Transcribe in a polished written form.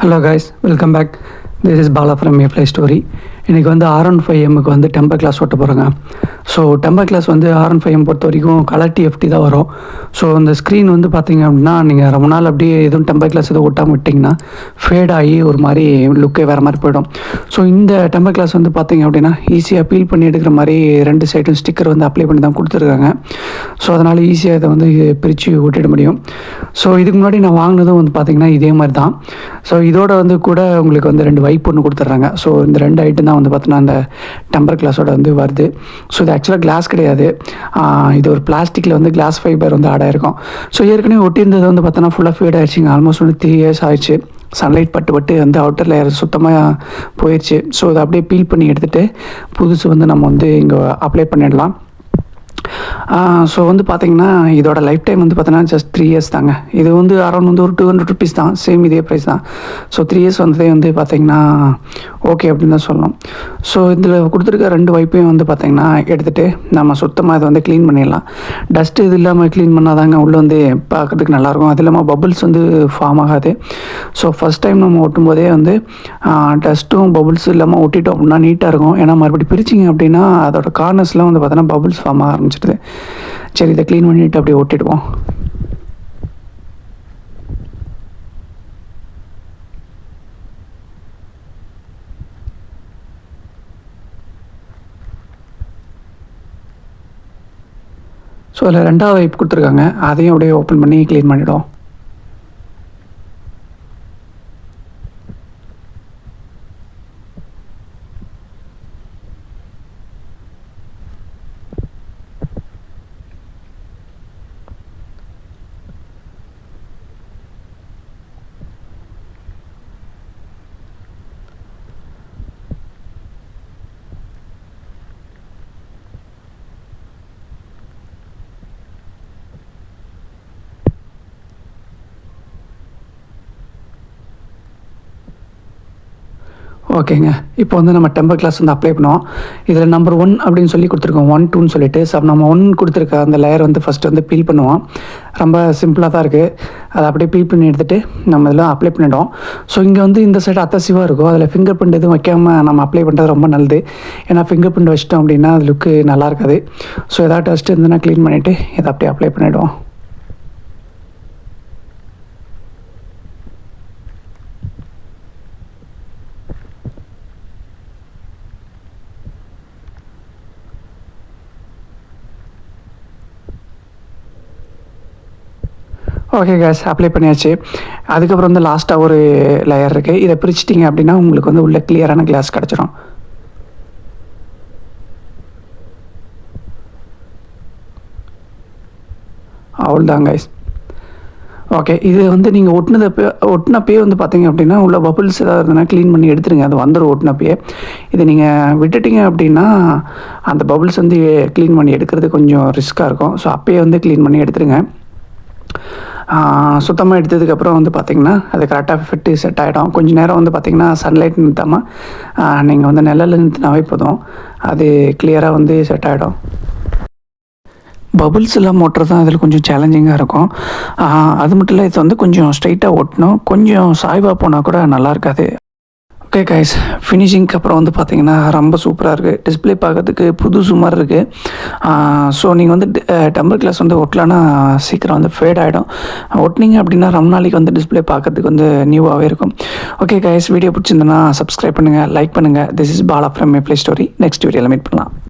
Hello guys, welcome back. This is Bala from Play Story. இன்றைக்கி வந்து R15Mக்கு வந்து டெம்பர் கிளாஸ் ஓட்ட போகிறோங்க. ஸோ டெம்பர் கிளாஸ் வந்து R15M பொறுத்த வரைக்கும் கலர் TFT தான் வரும். ஸோ அந்த ஸ்க்ரீன் வந்து பார்த்திங்க அப்படின்னா நீங்கள் ரொம்ப நாள் அப்படியே எதுவும் டெம்பர் கிளாஸ் எதுவும் ஒட்டாமல் விட்டிங்கன்னா ஃபேட் ஆகி ஒரு மாதிரி லுக்கே வேறு மாதிரி போயிடும். ஸோ இந்த டெம்பர் கிளாஸ் வந்து பார்த்திங்க அப்படின்னா ஈஸியாக பீல் பண்ணி எடுக்கிற மாதிரி ரெண்டு சைடும் ஸ்டிக்கர் வந்து அப்ளை பண்ணி தான் கொடுத்துருக்காங்க. ஸோ அதனால் ஈஸியாக இதை வந்து பிரித்து ஒட்டிட முடியும். ஸோ இதுக்கு முன்னாடி நான் வாங்கினதும் வந்து பார்த்திங்கன்னா இதே மாதிரி தான். ஸோ இதோட வந்து கூட உங்களுக்கு வந்து ரெண்டு வைப் ஒன்று கொடுத்துட்றாங்க. ஸோ இந்த ரெண்டு ஐட்டம் தான் வந்து பார்த்தீங்கன்னா அந்த டெம்பர் கிளாஸோட வந்து வருது. ஸோ இது ஆக்சுவலாக கிளாஸ் கிடையாது, இது ஒரு பிளாஸ்டிக்கில் வந்து கிளாஸ் ஃபைபர் வந்து ஆட் ஆகிருக்கும். ஸோ ஏற்கனவே ஒட்டியிருந்தது வந்து பார்த்தோன்னா ஃபுல்லாக ஃபீட் ஆகிடுச்சிங்க. ஆல்மோஸ்ட் வந்து 3 years ஆயிடுச்சு. சன்லைட் பட்டு வந்து அவுட்டர் லேயர் சுத்தமாக போயிடுச்சு. ஸோ அதை அப்படியே பீல் பண்ணி எடுத்துகிட்டு புதுசு வந்து நம்ம வந்து இங்கே அப்ளை பண்ணிடலாம். ஸோ வந்து பார்த்திங்கன்னா இதோட லைஃப் டைம் வந்து பார்த்தீங்கன்னா ஜஸ்ட் 3 years தாங்க. இது வந்து அரௌண்ட் வந்து ஒரு 200 rupees தான், சேம் இதே ப்ரைஸ் தான். ஸோ 3 years வந்ததே வந்து பார்த்திங்கன்னா ஓகே அப்படின்னு தான் சொல்லணும். ஸோ இதில் கொடுத்துருக்க ரெண்டு வைப்பையும் வந்து பார்த்திங்கன்னா எடுத்துகிட்டு நம்ம சுத்தமாக இதை வந்து க்ளீன் பண்ணிடலாம். டஸ்ட்டு இது இல்லாமல் க்ளீன் பண்ணால் தாங்க உள்ளே வந்து பார்க்குறதுக்கு நல்லாயிருக்கும். அது இல்லாமல் பபுள்ஸ் வந்து ஃபார்ம் ஆகாது. ஸோ ஃபஸ்ட் டைம் நம்ம ஒட்டும் போதே வந்து டஸ்ட்டும் பபுள்ஸும் இல்லாமல் ஒட்டிட்டோம் அப்படின்னா நீட்டாக இருக்கும். ஏன்னா மறுபடியும் பிரிச்சிங்க அப்படின்னா அதோட கார்னர்ஸ்லாம் வந்து பார்த்தோன்னா பபுள்ஸ் ஃபார்ம் ஆக ஆரம்பிச்சிடுது. சரி, இதை க்ளீன் பண்ணிவிட்டு அப்படியே ஒட்டிடுவோம். ஸோ அதில் ரெண்டாவது வைப் கொடுத்துருக்காங்க, அதையும் அப்படியே ஓப்பன் பண்ணி க்ளீன் பண்ணிவிடுவோம். ஓகேங்க, இப்போ வந்து நம்ம டெம்பர் கிளாஸ் வந்து அப்ளை பண்ணுவோம். இதில் நம்பர் 1 அப்படின்னு சொல்லி கொடுத்துருக்கோம், 1 2ன்னு சொல்லிட்டு. ஸோ நம்ம 1 கொடுத்துருக்க அந்த லேயர் வந்து ஃபஸ்ட்டு வந்து பீல் பண்ணுவோம். ரொம்ப சிம்பிளாக தான் இருக்குது. அதை அப்படியே பீல் பண்ணி எடுத்துகிட்டு நம்ம இதில் அப்ளை பண்ணிவிடுவோம். ஸோ இங்கே வந்து இந்த சைடு அத்தசிவாக இருக்கும், அதில் ஃபிங்கர் பிரிண்ட் எதுவும் வைக்காமல் நம்ம அப்ளை பண்ணுறது ரொம்ப நல்லது. ஏன்னா ஃபிங்கர் பிரிண்ட் வச்சிட்டோம் அப்படின்னா அது லுக்கு நல்லா இருக்காது. ஸோ எதாவது டஸ்ட்டு இருந்துன்னா க்ளீன் பண்ணிவிட்டு இதை அப்படியே அப்ளை பண்ணிவிடுவோம். ஓகே கேஸ், அப்ளை பண்ணியாச்சு. அதுக்கப்புறம் வந்து லாஸ்ட்டாக ஒரு லேயர் இருக்குது. இதை பிரிச்சிட்டிங்க அப்படின்னா உங்களுக்கு வந்து உள்ள கிளியரான கிளாஸ் கிடச்சிரும். அவ்வளோதான் கைஸ். ஓகே, இது வந்து நீங்கள் ஒட்டினப்பே வந்து பார்த்தீங்க அப்படின்னா உள்ள பபுள்ஸ் ஏதாவது இருந்ததுன்னா க்ளீன் பண்ணி எடுத்துருங்க. அது வந்துடும் ஒட்டினப்பே. இதை நீங்கள் விட்டுட்டிங்க அப்படின்னா அந்த பபுள்ஸ் வந்து க்ளீன் பண்ணி எடுக்கிறது கொஞ்சம் ரிஸ்க்காக இருக்கும். ஸோ அப்பயே வந்து க்ளீன் பண்ணி எடுத்துருங்க. சுத்தமாக எடுத்ததுக்கப்புறம் வந்து பார்த்திங்கன்னா அது கரெக்டாக ஃபிட்டு செட் ஆகிடும். கொஞ்சம் நேரம் வந்து பார்த்திங்கன்னா சன்லைட் நிறுத்தாமல் நீங்கள் வந்து நிழலில் நிறுத்தினாவே போதும், அது கிளியராக வந்து செட் ஆகிடும். பபுள்ஸ் எல்லாம் ஓட்டுறது தான் இதில் கொஞ்சம் சேலஞ்சிங்காக இருக்கும். அது மட்டும் இல்லை, இது வந்து கொஞ்சம் ஸ்ட்ரைட்டாக ஓட்டணும். கொஞ்சம் சாய்வாக போனால் கூட நல்லா இருக்காது. ஓகே கைஸ், ஃபினிஷிங்க்கு அப்புறம் வந்து பார்த்திங்கன்னா ரொம்ப சூப்பராக இருக்குது. டிஸ்பிளே பார்க்கறதுக்கு புதுசு மாதிரி இருக்குது. ஸோ நீங்கள் வந்து டெம்பர் கிளாஸ் வந்து ஒட்டலான்னா சீக்கிரம் வந்து ஃபேட் ஆகிடும். ஒட்டினீங்க அப்படின்னா ரொம்ப நாளைக்கு வந்து டிஸ்பிளே பார்க்கறதுக்கு வந்து நியூவாகவே இருக்கும். ஓகே கைஸ், வீடியோ பிடிச்சிருந்தனா சப்ஸ்கிரைப் பண்ணுங்கள், லைக் பண்ணுங்கள். This is Bala from Play Story. Next வீடியோவில் மீட் பண்ணலாம்.